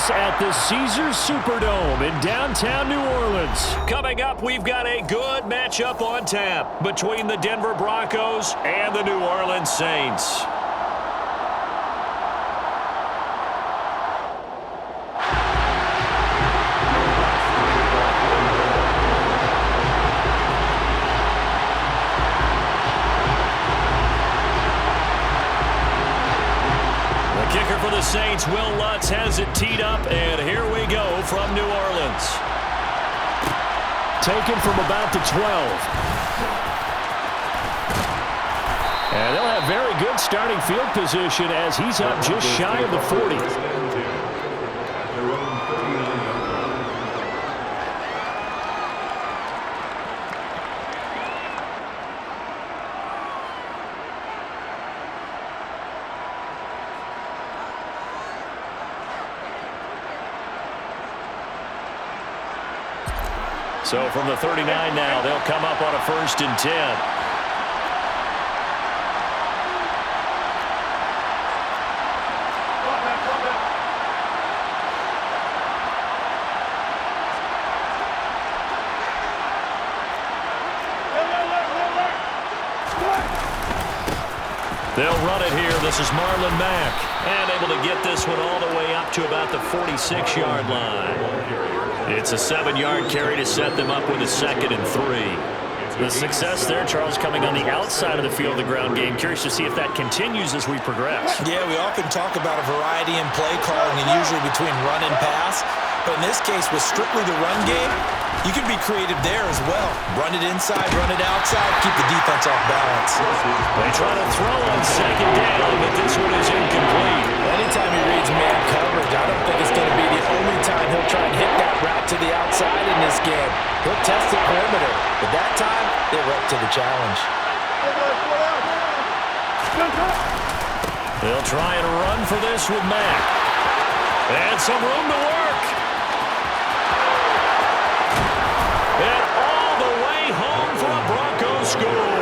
us at the Caesars Superdome in downtown New Orleans. Coming up, we've got a good matchup on tap between the Denver Broncos and the New Orleans Saints. For the Saints, Will Lutz has it teed up, and here we go from New Orleans. Taken from about the 12. And they'll have very good starting field position as he's up just shy of the 40. So from the 39 now, they'll come up on a 1st and 10. They'll run it here. This is Marlon Mack. And able to get this one all the way up to about the 46-yard line. It's a 7-yard carry to set them up with a 2nd and 3. The success there, Charles, coming on the outside of the field, the ground game. Curious to see if that continues as we progress. Yeah, we often talk about a variety in play calling and usually between run and pass. But in this case, with strictly the run game, you can be creative there as well. Run it inside, run it outside, keep the defense off balance. They try to throw on 2nd down, but this one is incomplete. Anytime he reads man coverage, I don't think it's going to be the only time he'll try and hit that route to the outside in this game. He'll test the perimeter, but that time, they were up to the challenge. They'll try and run for this with Mack. And some room to work. And all the way home for a Broncos score.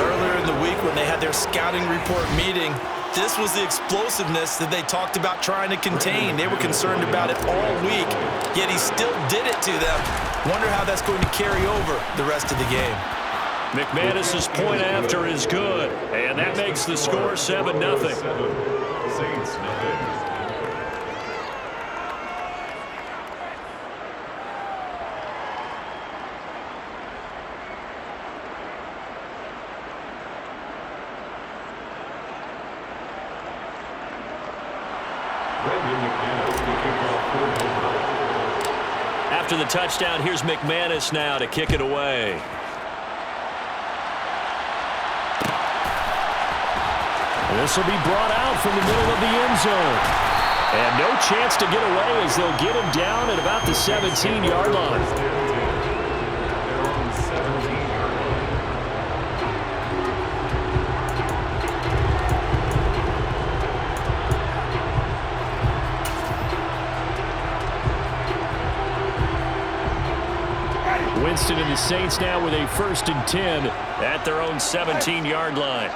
Earlier in the week when they had their scouting report meeting, this was the explosiveness that they talked about trying to contain. They were concerned about it all week, yet he still did it to them. Wonder how that's going to carry over the rest of the game. McManus's point after is good, and that makes the score 7-0. Saints, nothing. After the touchdown, here's McManus now to kick it away. This will be brought out from the middle of the end zone. And no chance to get away as they'll get him down at about the 17-yard line. Winston and the Saints now with a 1st and 10 at their own 17-yard line.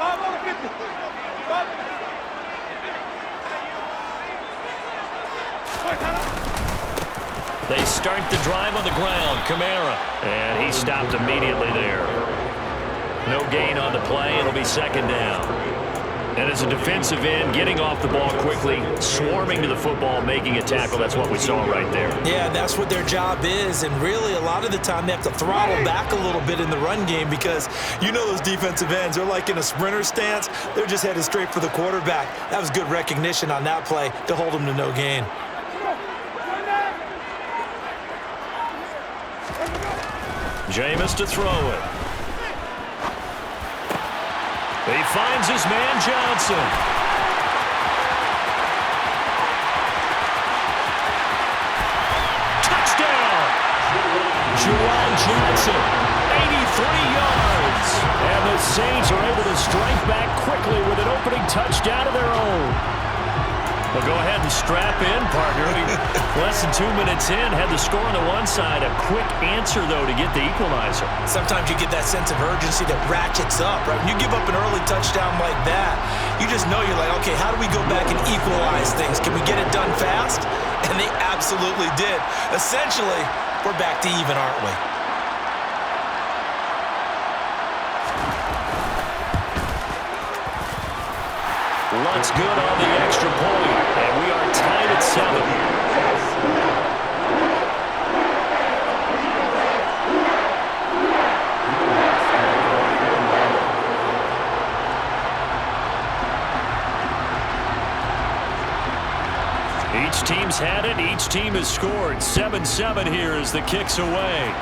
They start the drive on the ground. Kamara. And he stopped immediately there. No gain on the play. It'll be 2nd down. And as a defensive end, getting off the ball quickly, swarming to the football, making a tackle, that's what we saw right there. Yeah, that's what their job is, and really a lot of the time they have to throttle back a little bit in the run game because you know those defensive ends, they're like in a sprinter stance. They're just headed straight for the quarterback. That was good recognition on that play to hold them to no gain. Jameis to throw it. He finds his man Johnson. Touchdown! Juwan Johnson, 83 yards. And the Saints are able to strike back quickly with an opening touchdown of their own. Well, go ahead and strap in, partner. Less than 2 minutes in, had the score on the one side. A quick answer, though, to get the equalizer. Sometimes you get that sense of urgency that ratchets up, right? When you give up an early touchdown like that, you just know you're like, okay, how do we go back and equalize things? Can we get it done fast? And they absolutely did. Essentially, we're back to even, aren't we? Luck's good on the extra point, and we are tied at 7. Each team's had it. Each team has scored. 7-7 here as the kick's away.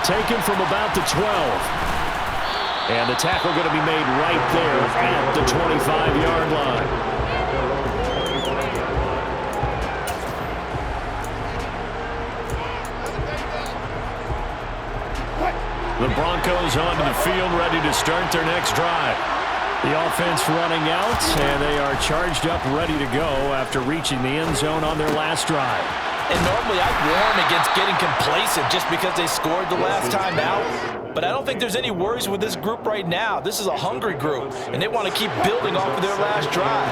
Taken from about the 12. And the tackle going to be made right there at the 25-yard line. The Broncos onto the field, ready to start their next drive. The offense running out, and they are charged up, ready to go after reaching the end zone on their last drive. And normally I'd warn against getting complacent just because they scored the last time out. But I don't think there's any worries with this group right now. This is a hungry group, and they want to keep building off of their last drive.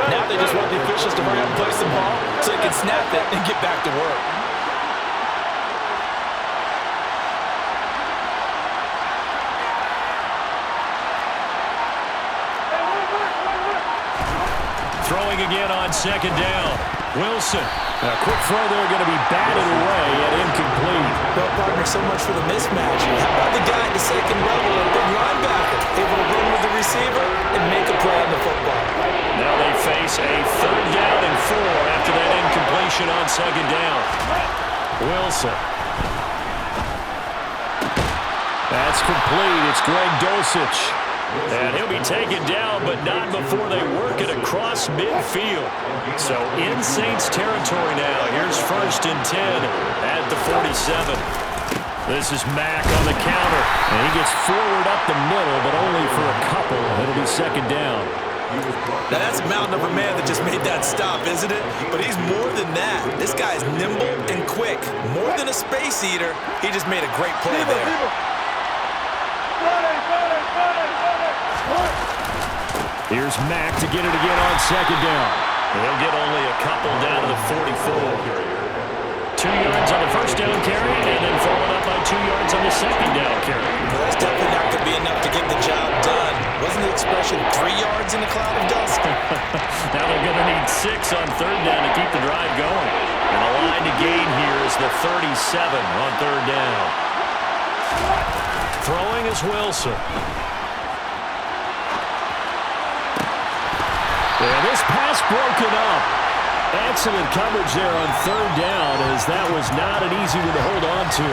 Now they just want the officials to hurry up and place the ball so they can snap it and get back to work. Throwing again on second down. Wilson. A quick throw there going to be batted away and incomplete. Well, partner, so much for the mismatch. How about the guy at the second level, a big linebacker, able to run with the receiver and make a play on the football. Now they face a 3rd down and 4 after that incompletion on second down. Wilson. That's complete. It's Greg Dulcich. And he'll be taken down, but not before they work it across midfield. So in Saints territory now. Here's 1st and 10 at the 47. This is Mack on the counter. And he gets forward up the middle, but only for a couple. It'll be 2nd down. Now that's a mountain of a man that just made that stop, isn't it? But he's more than that. This guy's nimble and quick. More than a space eater. He just made a great play there. Here's Mack to get it again on 2nd down. He'll get only a couple down to the 44. 2 yards on the 1st down carry, and then followed up by 2 yards on the 2nd down carry. Well, that's definitely not going to be enough to get the job done. Wasn't the expression 3 yards in a cloud of dust? Now they're going to need 6 on 3rd down to keep the drive going. And the line to gain here is the 37 on 3rd down. Throwing is Wilson. And this pass broken up. Excellent coverage there on 3rd down, as that was not an easy one to hold on to.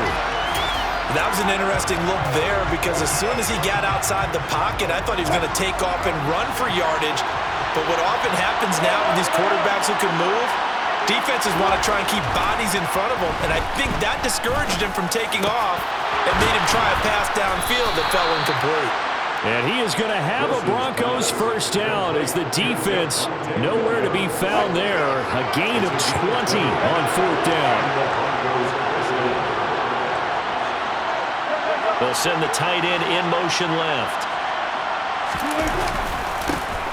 That was an interesting look there, because as soon as he got outside the pocket, I thought he was going to take off and run for yardage. But what often happens now with these quarterbacks who can move, defenses want to try and keep bodies in front of them, and I think that discouraged him from taking off and made him try a pass downfield that fell incomplete. And he is going to have a Broncos 1st down as the defense nowhere to be found there. A gain of 20 on 4th down. They'll send the tight end in motion left.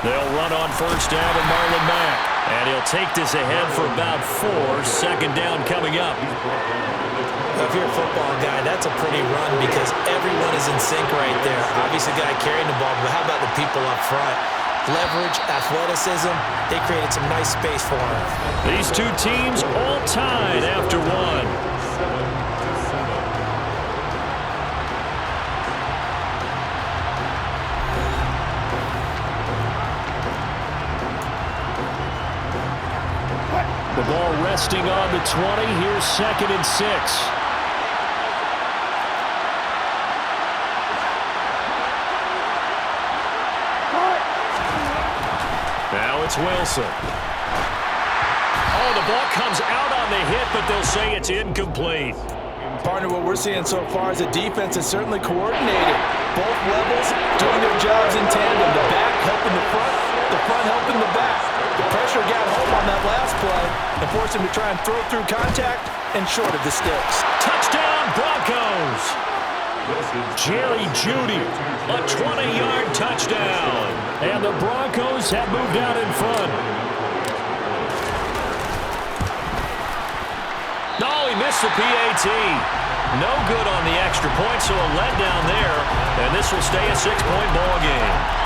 They'll run on 1st down with Marlon Mack. And he'll take this ahead for about 4. 2nd down coming up. If you're a football guy, that's a pretty run because everyone is in sync right there. Obviously, the guy carrying the ball, but how about the people up front? Leverage, athleticism, they created some nice space for him. These two teams all tied after 1. The ball resting on the 20. Here's 2nd and 6. Now it's Wilson. Oh, the ball comes out on the hit, but they'll say it's incomplete. Partner, what we're seeing so far is the defense is certainly coordinated. Both levels doing their jobs in tandem. The back helping the front helping the back. The pressure got home on that last play, and force him to try and throw through contact and short of the sticks. Touchdown, Broncos! Jerry Jeudy, a 20-yard touchdown. And the Broncos have moved out in front. No, he missed the PAT. No good on the extra point, so a letdown there. And this will stay a 6-point ball game.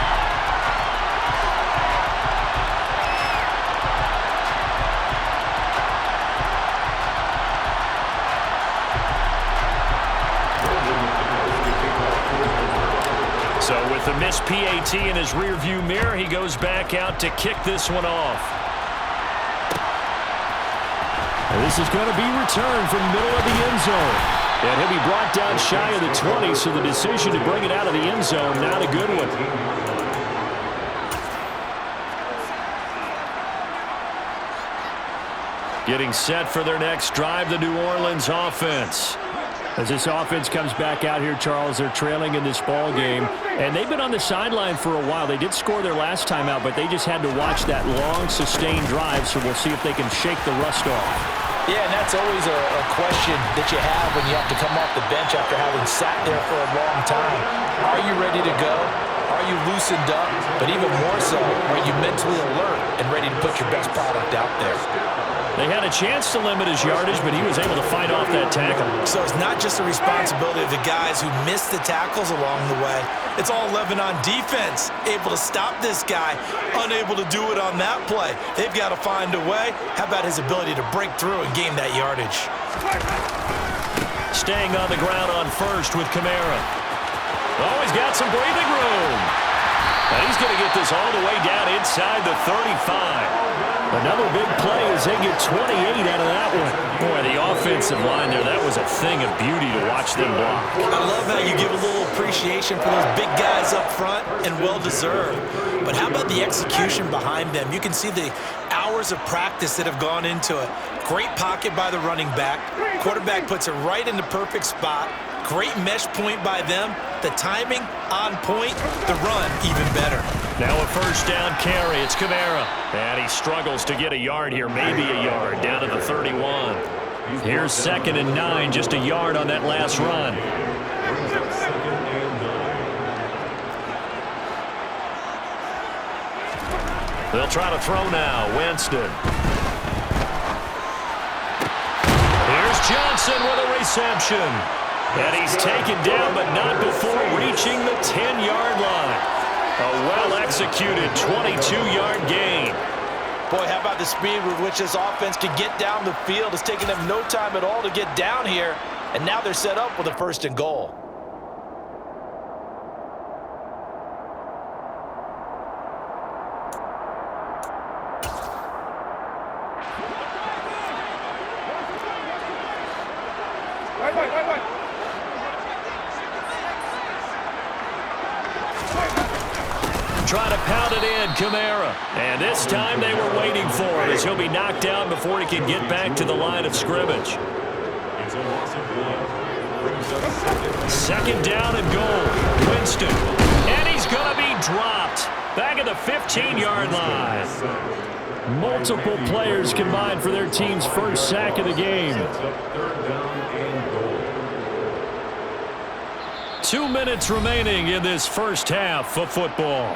So with the missed PAT in his rearview mirror, he goes back out to kick this one off. And this is going to be returned from the middle of the end zone. And he'll be brought down shy of the 20, so the decision to bring it out of the end zone, not a good one. Getting set for their next drive, the New Orleans offense. As this offense comes back out here, Charles, they're trailing in this ball game. And they've been on the sideline for a while. They did score their last time out, but they just had to watch that long, sustained drive, so we'll see if they can shake the rust off. Yeah, and that's always a question that you have when you have to come off the bench after having sat there for a long time. Are you ready to go? Are you loosened up? But even more so, are you mentally alert and ready to put your best product out there? They had a chance to limit his yardage, but he was able to fight off that tackle. So it's not just the responsibility of the guys who missed the tackles along the way. It's all 11 on defense, able to stop this guy, unable to do it on that play. They've got to find a way. How about his ability to break through and gain that yardage? Staying on the ground on first with Kamara. Oh, he's got some breathing room. And he's going to get this all the way down inside the 35. Another big play as they get 28 out of that one. Boy, the offensive line there, that was a thing of beauty to watch them block. I love how you give a little appreciation for those big guys up front, and well-deserved. But how about the execution behind them? You can see the hours of practice that have gone into it. Great pocket by the running back. Quarterback puts it right in the perfect spot. Great mesh point by them. The timing on point. The run even better. Now a first down carry. It's Kamara. And he struggles to get a yard here. Maybe a yard down to the 31. Here's 2nd and 9. Just a yard on that last run. They'll try to throw now. Winston. Here's Johnson with a reception. And he's taken down, but not before reaching the 10-yard line. A well-executed 22-yard gain. Boy, how about the speed with which this offense can get down the field? It's taken them no time at all to get down here. And now they're set up with a 1st and goal. Trying to pound it in, Kamara. And this time they were waiting for it as he'll be knocked down before he can get back to the line of scrimmage. 2nd down and goal. Winston. And he's going to be dropped. Back at the 15-yard line. Multiple players combined for their team's first sack of the game. 2 minutes remaining in this first half of football.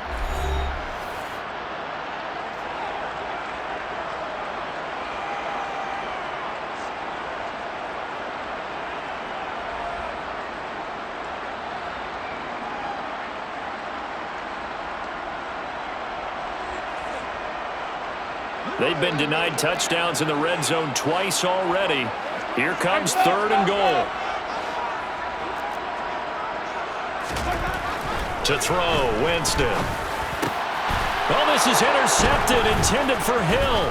They've been denied touchdowns in the red zone twice already. Here comes 3rd and goal. To throw, Winston. Oh, this is intercepted, intended for Hill.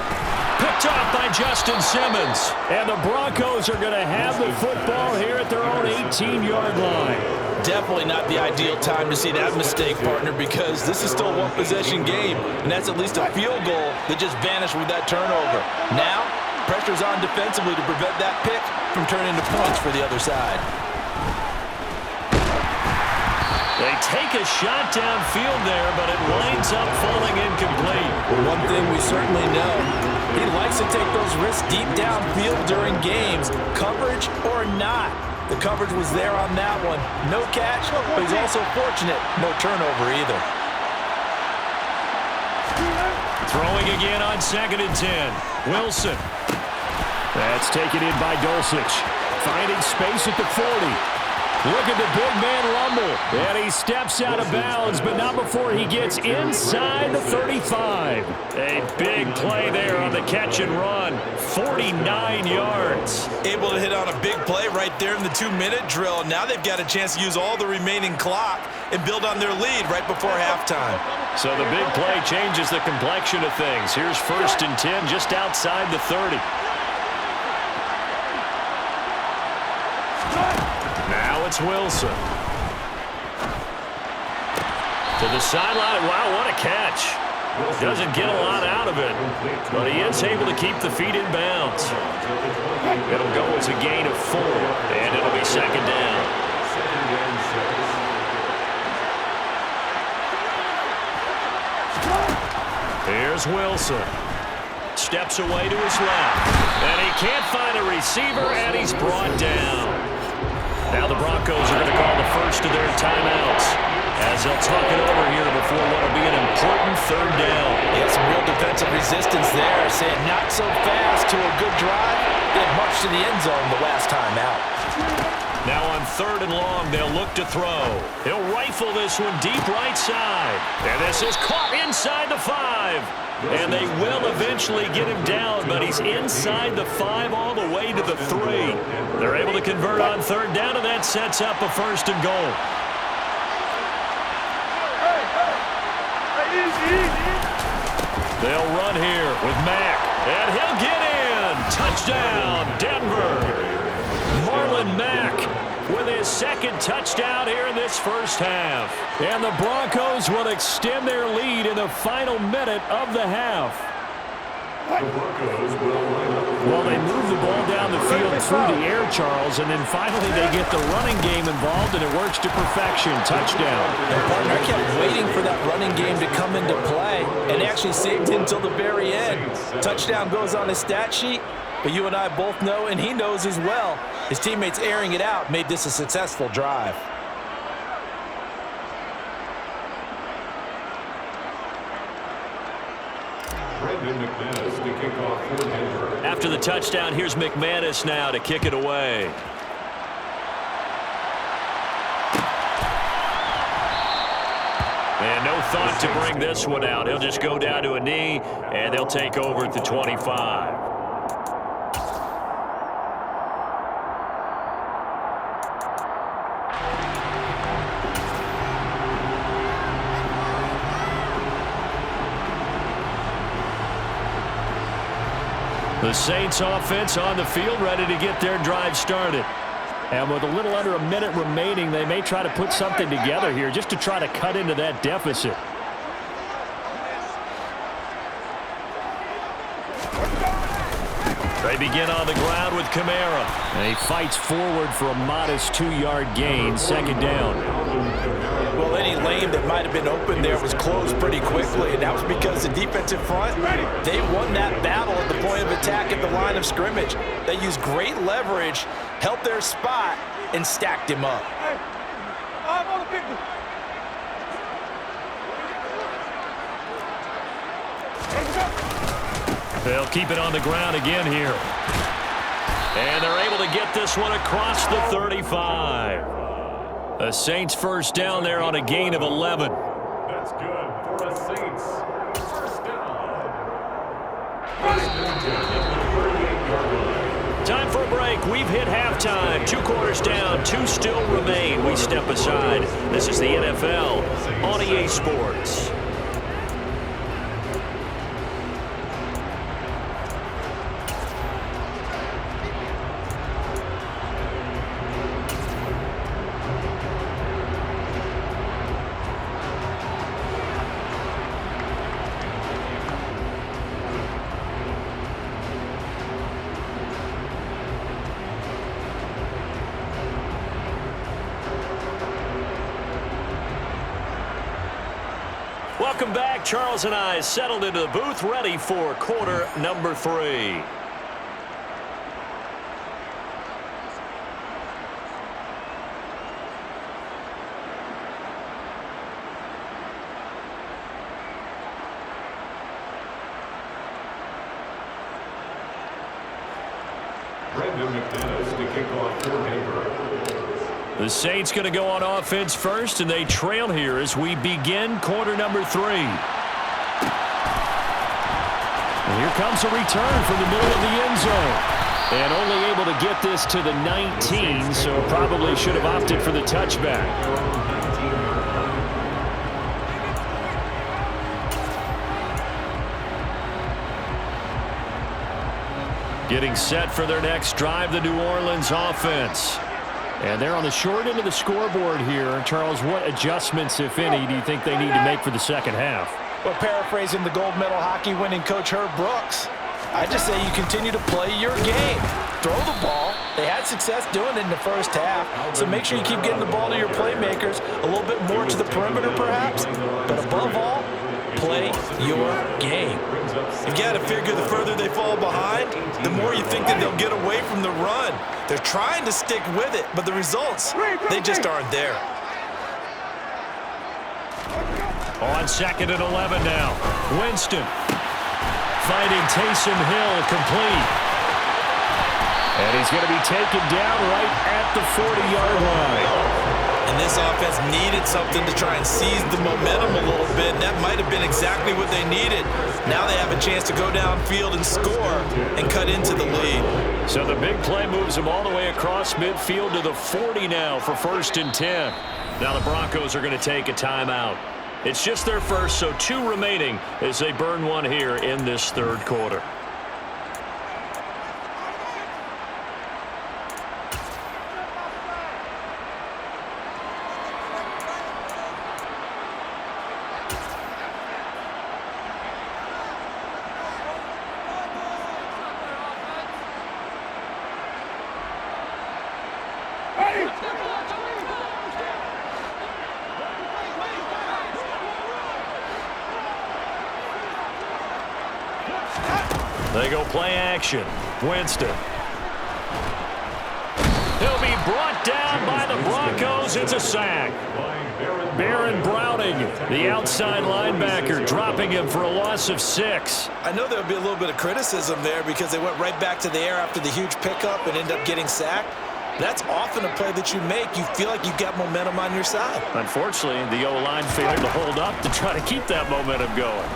Picked off by Justin Simmons. And the Broncos are going to have the football here at their own 18-yard line. Definitely not the ideal time to see that mistake, partner, because this is still a one-possession game, and that's at least a field goal that just vanished with that turnover. Now, pressure's on defensively to prevent that pick from turning into points for the other side. They take a shot downfield there, but it winds up falling incomplete. Well, one thing we certainly know, he likes to take those risks deep downfield during games, coverage or not. The coverage was there on that one. No catch, but he's also fortunate. No turnover either. Throwing again on 2nd and 10. Wilson. That's taken in by Dulcich. Finding space at the 40. Look at the big man rumble. And he steps out of bounds, but not before he gets inside the 35. A big play there on the catch and run. 49 yards. Able to hit on a big play right there in the 2-minute drill. Now they've got a chance to use all the remaining clock and build on their lead right before halftime. So the big play changes the complexion of things. Here's 1st and 10 just outside the 30. Now it's Wilson. To the sideline. Wow, what a catch. Doesn't get a lot out of it, but he is able to keep the feet in bounds. It'll go as a gain of 4, and it'll be 2nd down. Here's Wilson. Steps away to his left, and he can't find a receiver, and he's brought down. Now the Broncos are going to call the first of their timeouts as they'll talk it over here before what will be an important 3rd down. Yeah, some real defensive resistance there, saying not so fast to a good drive. Didn't march to the end zone the last time out. Now on 3rd and long, they'll look to throw. He'll rifle this one deep right side. And this is caught inside the 5. And they will eventually get him down, but he's inside the 5 all the way to the 3. They're able to convert on 3rd down, and that sets up a 1st and goal. They'll run here with Mack, and he'll get in. Touchdown, Denver. Marlon Mack with his 2nd touchdown here in this 1st half. And the Broncos will extend their lead in the final minute of the half. Well, they move the ball down the field through the air, Charles, and then finally they get the running game involved, and it works to perfection. Touchdown. And partner, I kept waiting for that running game to come into play, and actually saved it until the very end. Touchdown goes on his stat sheet, but you and I both know, and he knows as well, his teammates airing it out made this a successful drive. After the touchdown, here's McManus now to kick it away. And no thought to bring this one out. He'll just go down to a knee, and they'll take over at the 25. The Saints offense on the field, ready to get their drive started. And with a little under a minute remaining, they may try to put something together here just to try to cut into that deficit. They begin on the ground with Kamara. And he fights forward for a modest 2-yard gain, 2nd down. Well, any lane that might have been open there was closed pretty quickly, and that was because the defensive front, they won that battle at the point of attack at the line of scrimmage. They used great leverage, held their spot, and stacked him up. They'll keep it on the ground again here. And they're able to get this one across the 35. The Saints 1st down there on a gain of 11. That's good for the Saints. 1st down. Time for a break. We've hit halftime. 2 quarters down, 2 still remain. We step aside. This is the NFL on EA Sports. Welcome back. Charles and I settled into the booth, ready for quarter number 3. The Saints going to go on offense first, and they trail here as we begin quarter number 3. And here comes a return from the middle of the end zone. And only able to get this to the 19, so probably should have opted for the touchback. Getting set for their next drive, the New Orleans offense. And they're on the short end of the scoreboard here. Charles, what adjustments, if any, do you think they need to make for the second half? Well, paraphrasing the gold medal hockey winning coach Herb Brooks, I just say you continue to play your game. Throw the ball. They had success doing it in the first half, so make sure you keep getting the ball to your playmakers, a little bit more to the perimeter perhaps, but above all, play your game. You got to figure the further they fall behind, the more you think that they'll get away from the run. They're trying to stick with it, but the results, they just aren't there. On 2nd and 11 now. Winston fighting Taysom Hill, complete. And he's going to be taken down right at the 40-yard line. And this offense needed something to try and seize the momentum a little bit, and that might have been exactly what they needed. Now they have a chance to go downfield and score and cut into the lead. So the big play moves them all the way across midfield to the 40 now for 1st and 10. Now the Broncos are going to take a timeout. It's just their first, so 2 remaining as they burn one here in this 3rd quarter. They go play action. Winston. He'll be brought down by the Broncos. It's a sack. Baron Browning, the outside linebacker, dropping him for a loss of 6. I know there'll be a little bit of criticism there because they went right back to the air after the huge pickup and ended up getting sacked. That's often a play that you make. You feel like you've got momentum on your side. Unfortunately, the O-line failed to hold up to try to keep that momentum going.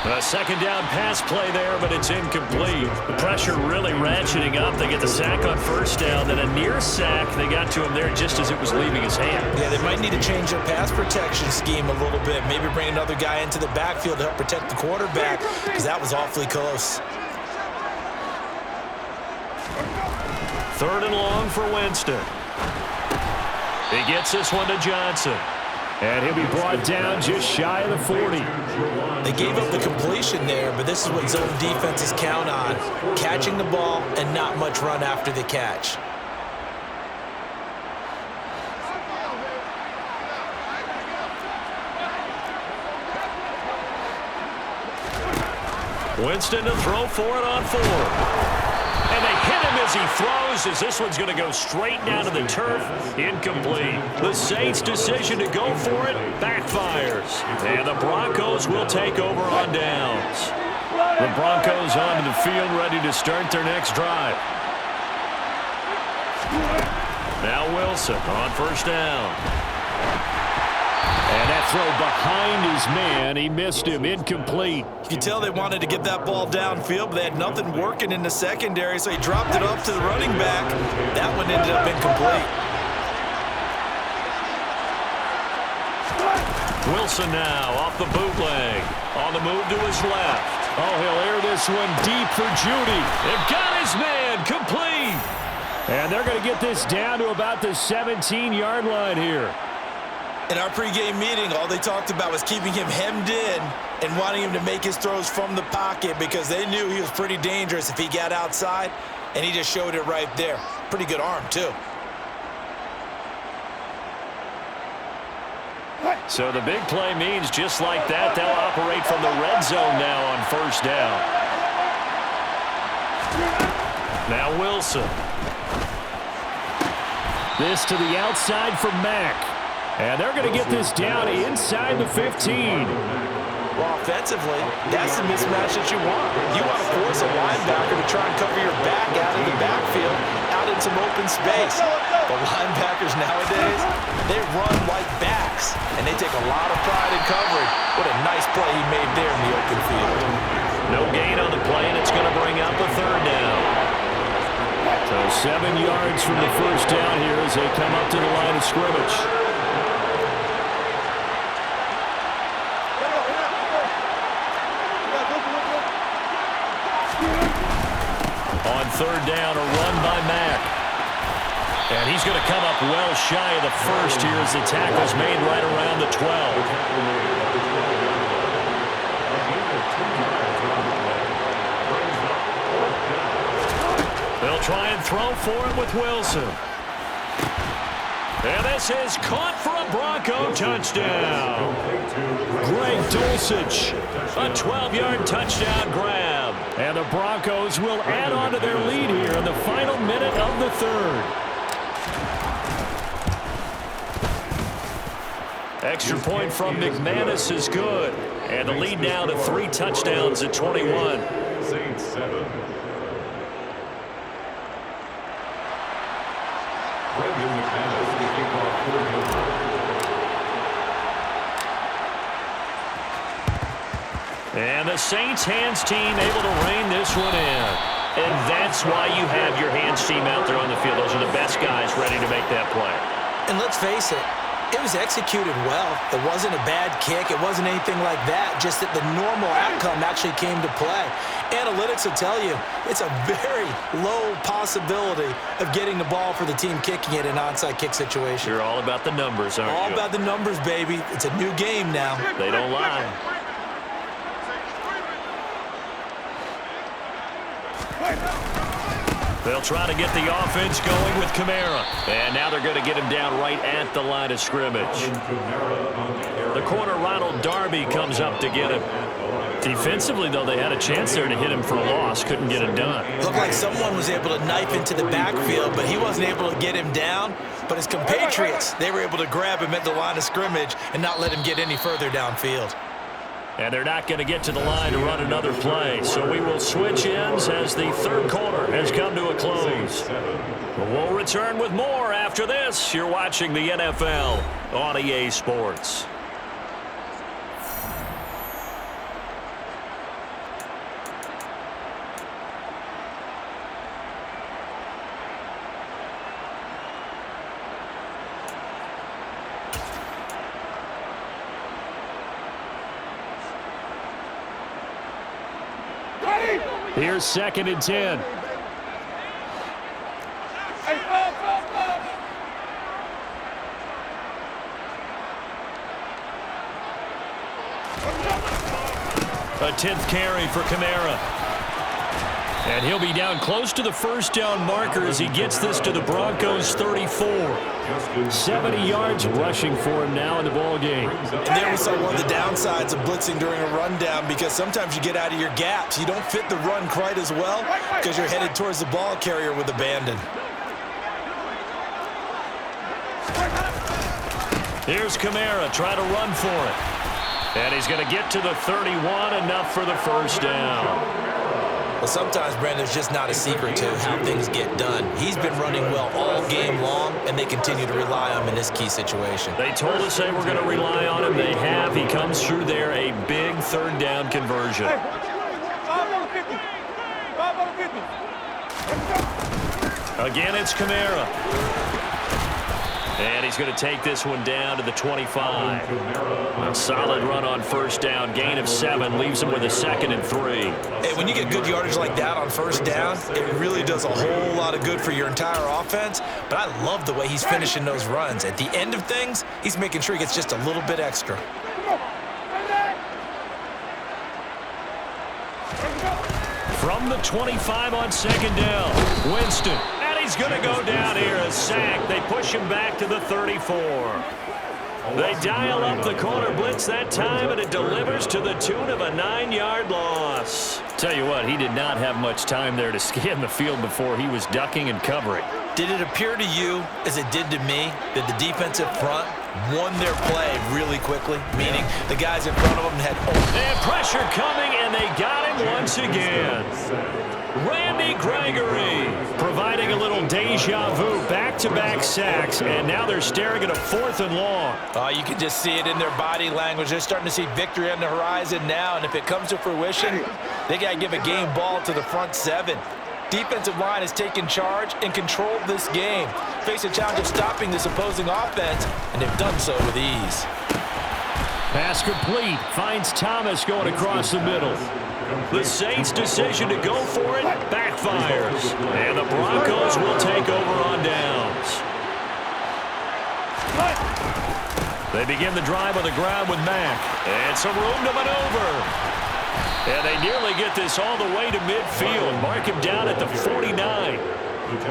A 2nd down pass play there, but it's incomplete. The pressure really ratcheting up. They get the sack on 1st down, then a near sack. They got to him there just as it was leaving his hand. Yeah, they might need to change their pass protection scheme a little bit. Maybe bring another guy into the backfield to help protect the quarterback because that was awfully close. 3rd and long for Winston. He gets this one to Johnson. And he'll be brought down just shy of the 40. They gave up the completion there, but this is what zone defenses count on. Catching the ball and not much run after the catch. Winston to throw for it on 4. And they hit him as he throws, as this one's going to go straight down to the turf. Incomplete. The Saints' decision to go for it backfires. And the Broncos will take over on downs. The Broncos onto the field, ready to start their next drive. Now Wilson on 1st down. And that throw behind his man, he missed him, incomplete. You could tell they wanted to get that ball downfield, but they had nothing working in the secondary, so he dropped it off to the running back. That one ended up incomplete. Wilson now off the bootleg. On the move to his left. Oh, he'll air this one deep for Judy. They've got his man, complete. And they're going to get this down to about the 17-yard line here. In our pregame meeting, all they talked about was keeping him hemmed in and wanting him to make his throws from the pocket because they knew he was pretty dangerous if he got outside, and he just showed it right there. Pretty good arm, too. So the big play means just like that, they'll operate from the red zone now on first down. Now Wilson. This to the outside for Mack. And they're going to get this down inside the 15. Well, offensively, that's the mismatch that you want. You want to force a linebacker to try and cover your back out of the backfield, out in some open space. The linebackers nowadays, they run like backs, and they take a lot of pride in covering. What a nice play he made there in the open field. No gain on the play, and it's going to bring up a third down. So 7 yards from the first down here as they come up to the line of scrimmage. On third down, a run by Mack. And he's going to come up well shy of the first here as the tackle's made right around the 12. They'll try and throw for him with Wilson. And this is caught for a Bronco touchdown. Greg Dulcich, a 12-yard touchdown grab. And the Broncos will add on to their lead here in the final minute of the third. Extra point from McManus is good. And the lead now to 3 touchdowns at 21. Saints 7. And the Saints hands team able to rein this one in. And that's why you have your hands team out there on the field. Those are the best guys ready to make that play. And let's face it, it was executed well. It wasn't a bad kick. It wasn't anything like that. Just that the normal outcome actually came to play. Analytics will tell you it's a very low possibility of getting the ball for the team kicking it in an onside kick situation. You're all about the numbers, aren't you? All about the numbers, baby. It's a new game now. They don't lie. They'll try to get the offense going with Kamara. And now they're going to get him down right at the line of scrimmage. The corner, Ronald Darby, comes up to get him. Defensively, though, they had a chance there to hit him for a loss. Couldn't get it done. Looked like someone was able to knife into the backfield, but he wasn't able to get him down. But his compatriots, they were able to grab him at the line of scrimmage and not let him get any further downfield. And they're not going to get to the line to run another play. So we will switch ends as the third quarter has come to a close. We'll return with more after this. You're watching the NFL on EA Sports. Here's 2nd and 10. A 10th carry for Kamara. And he'll be down close to the first down marker as he gets this to the Broncos' 34. 70 yards rushing for him now in the ball game. And there we saw one of the downsides of blitzing during a rundown, because sometimes you get out of your gaps. You don't fit the run quite as well because you're headed towards the ball carrier with abandon. Here's Kamara, try to run for it. And he's going to get to the 31, enough for the first down. Well, sometimes, Brandon, it's just not a secret to how things get done. He's been running well all game long, and they continue to rely on him in this key situation. They told us they were going to rely on him. They have. He comes through there, a big third down conversion. Again, it's Kamara. And he's going to take this one down to the 25. A solid run on first down. Gain of 7 leaves him with a 2nd and 3. Hey, when you get good yardage like that on first down, it really does a whole lot of good for your entire offense. But I love the way he's finishing those runs. At the end of things, he's making sure he gets just a little bit extra. From the 25 on 2nd down, Winston. He's going to go down here, a sack. They push him back to the 34. They dial up the corner blitz that time, and it delivers to the tune of a 9-yard loss. Tell you what, he did not have much time there to scan the field before he was ducking and covering. Did it appear to you, as it did to me, that the defensive front won their play really quickly? Meaning the guys in front of them had... And pressure coming, and they got him once again. Randy Gregory providing a little deja vu, back-to-back sacks, and now they're staring at a 4th and long. You can just see it in their body language. They're starting to see victory on the horizon now, and if it comes to fruition, they got to give a game ball to the front 7. Defensive line has taken charge and controlled this game. Face a challenge of stopping this opposing offense, and they've done so with ease. Pass complete. Finds Thomas going across the middle. The Saints' decision to go for it backfires. And the Broncos will take over on downs. They begin the drive on the ground with Mack. And some room to maneuver. And they nearly get this all the way to midfield. Mark him down at the 49.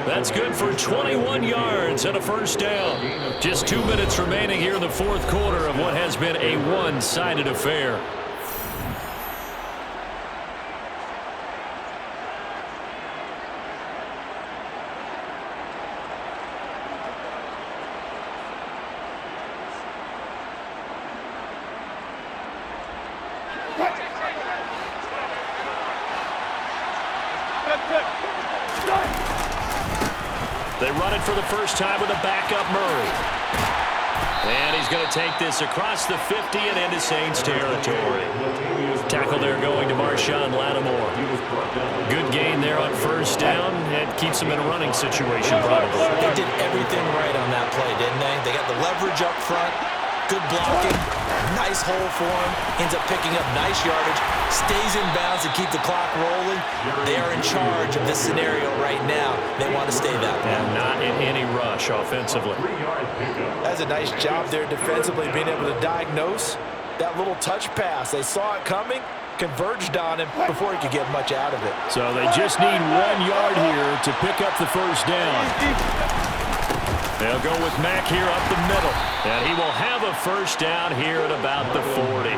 That's good for 21 yards and a first down. Just 2 minutes remaining here in the 4th quarter of what has been a one-sided affair. They run it for the first time with a backup Murray. And he's going to take this across the 50 and into Saints territory. Tackle there going to Marshawn Lattimore. Good gain there on first down. It keeps him in a running situation probably. They did everything right on that play, didn't they? They got the leverage up front, good blocking, nice hole for him, ends up picking up nice yardage, stays in bounds to keep the clock rolling. They are in charge of this scenario right now. They want to stay that way. And not in any rush offensively. That's a nice job there defensively, being able to diagnose that little touch pass. They saw it coming, converged on him before he could get much out of it. So they just need 1 yard here to pick up the first down. They'll go with Mack here up the middle. And he will have a first down here at about the 40.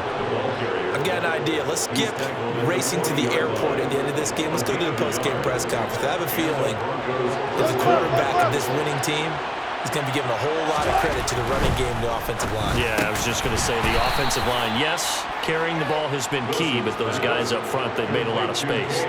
I've got an idea. Let's skip racing to the airport at the end of this game. Let's go to the post-game press conference. I have a feeling that the quarterback of this winning team is going to be given a whole lot of credit to the running game and the offensive line. Yeah, I was just going to say the offensive line, yes, carrying the ball has been key, but those guys up front, they've made a lot of space.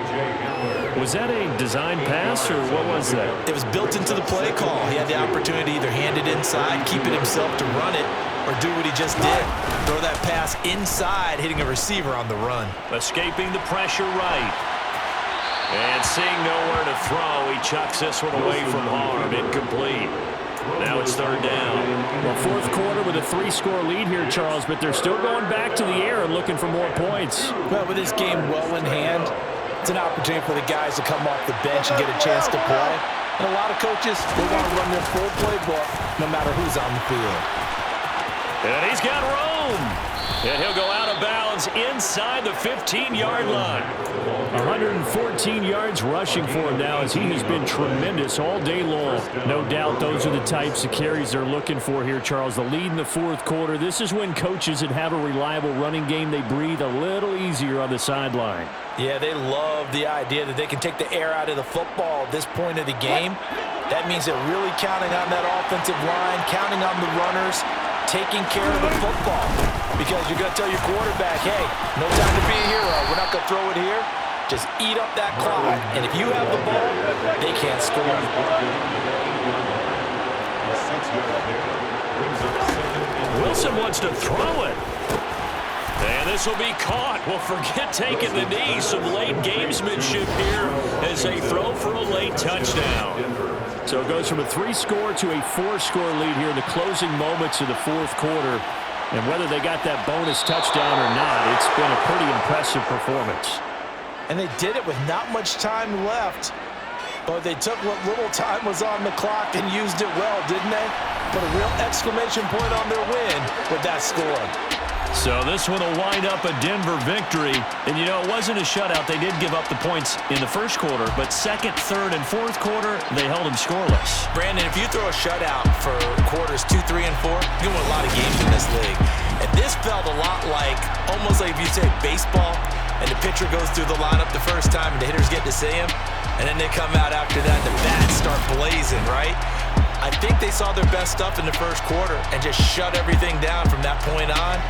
Was that a design pass, or what was that? It was built into the play call. He had the opportunity to either hand it inside, keep it himself to run it, or do what he just did. Throw that pass inside, hitting a receiver on the run. Escaping the pressure right. And seeing nowhere to throw, he chucks this one away from harm. Incomplete. Now it's 3rd down. Well, 4th quarter with a 3-score lead here, Charles, but they're still going back to the air and looking for more points. Well, with this game well in hand, it's an opportunity for the guys to come off the bench and get a chance to play. And a lot of coaches, they want to run their full playbook no matter who's on the field. And he's got room. And he'll go out of bounds inside the 15-yard line. 114 yards rushing for him now, as he has been tremendous all day long. No doubt those are the types of carries they're looking for here, Charles. The lead in the 4th quarter. This is when coaches that have a reliable running game, they breathe a little easier on the sideline. Yeah, they love the idea that they can take the air out of the football at this point of the game. That means they're really counting on that offensive line, counting on the runners, taking care of the football. Because you're going to tell your quarterback, hey, no time to be a hero. We're not going to throw it here. Just eat up that clock. And if you have the ball, they can't score. Wilson wants to throw it. And this will be caught. Well, forget taking the knee. Some late gamesmanship here as they throw for a late touchdown. So it goes from a 3-score to a 4-score lead here in the closing moments of the 4th quarter. And whether they got that bonus touchdown or not, it's been a pretty impressive performance. And they did it with not much time left. But they took what little time was on the clock and used it well, didn't they? Put a real exclamation point on their win with that score. So this one will wind up a Denver victory. And, you know, it wasn't a shutout. They did give up the points in the first quarter, but second, third, and fourth quarter, they held them scoreless. Brandon, if you throw a shutout for quarters 2, 3, and 4, you win a lot of games in this league. And this felt a lot like, almost like if you say baseball, and the pitcher goes through the lineup the first time, and the hitters get to see him, and then they come out after that, the bats start blazing, right? I think they saw their best stuff in the first quarter and just shut everything down from that point on.